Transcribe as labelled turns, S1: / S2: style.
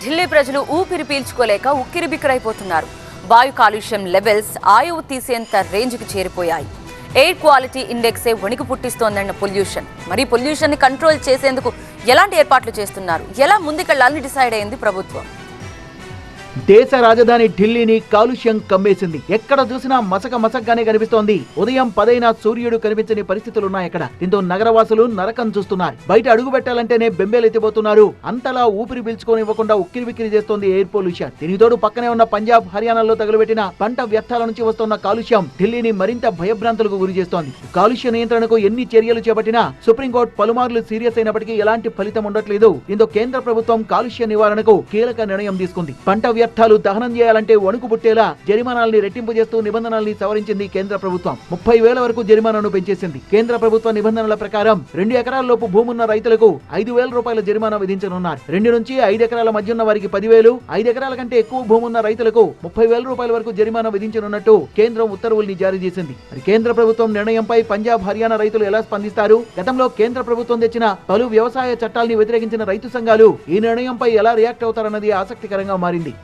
S1: ఢిల్లీ ప్రజలు ఊపిరి పీల్చుకోలేక ఉక్కిరిబిక్కిరైపోతున్నారు. వాయు కాలుష్యం లెవెల్స్ ఆయువు తీసేంత రేంజ్కి చేరిపోయాయి. ఎయిర్ క్వాలిటీ ఇండెక్సే వణికి పుట్టిస్తోందన్న పొల్యూషన్. మరి పొల్యూషన్ ని కంట్రోల్ చేసేందుకు ఎలాంటి ఏర్పాట్లు చేస్తున్నారు? ఎలా ముందుకెళ్లాలని డిసైడ్ అయింది ప్రభుత్వం?
S2: దేశ రాజధాని ఢిల్లీని కాలుష్యం కమ్మేసింది. ఎక్కడ చూసినా మసకగానే కనిపిస్తోంది. ఉదయం 10 సూర్యుడు కనిపించని పరిస్థితులున్నాయి ఇక్కడ. దీంతో నగరవాసులు నరకం చూస్తున్నారు. బయట అడుగు పెట్టాలంటేనే బెంబేలెత్తిపోతున్నారు. అంతలా ఊపిరి పీల్చుకోనివ్వకుండా ఉక్కిరిబిక్కిరి చేస్తోంది ఎయిర్ పొల్యూషన్. దీనికి తోడు పక్కనే ఉన్న పంజాబ్, హర్యానాలో తగులుపెట్టిన పంట వ్యర్థాల నుంచి వస్తున్న కాలుష్యం ఢిల్లీని మరింత భయభ్రాంతులకు గురి చేస్తోంది. కాలుష్య నియంత్రణకు ఎన్ని చర్యలు చేపట్టినా సుప్రీంకోర్టు పలుమార్లు సీరియస్ అయినప్పటికీ ఎలాంటి ఫలితం ఉండట్లేదు. దీంతో కేంద్ర ప్రభుత్వం కాలుష్య నివారణకు కీలక నిర్ణయం తీసుకుంది. పంట వ్యర్థాలు దహనం చేయాలంటే వణుకు పుట్టేలా జరిమానాల్ని రెట్టింపు చేస్తూ నిబంధనల్ని సవరించింది కేంద్ర ప్రభుత్వం. 30,000 వరకు జరిమానాను పెంచేసింది. కేంద్ర ప్రభుత్వ నిబంధనల ప్రకారం 2 ఎకరాల్లోపు భూమున్న రైతులకు 5,000 రూపాయల జరిమానా విధించనున్నారు. 2 నుంచి 5 ఎకరాల మధ్య ఉన్న వారికి 10,000, 5 ఎకరాల కంటే ఎక్కువ భూమున్న రైతులకు 30,000 రూపాయల వరకు జరిమానా విధించనున్నట్టు కేంద్రం ఉత్తర్వుల్ని జారీ చేసింది. మరి కేంద్ర ప్రభుత్వం నిర్ణయంపై పంజాబ్, హర్యానా రైతులు ఎలా స్పందిస్తారు? గతంలో కేంద్ర ప్రభుత్వం తెచ్చిన పలు వ్యవసాయ చట్టాల్ని వ్యతిరేకించిన రైతు సంఘాలు ఈ నిర్ణయంపై ఎలా రియాక్ట్ అవుతారన్నది ఆసక్తికరంగా మారింది.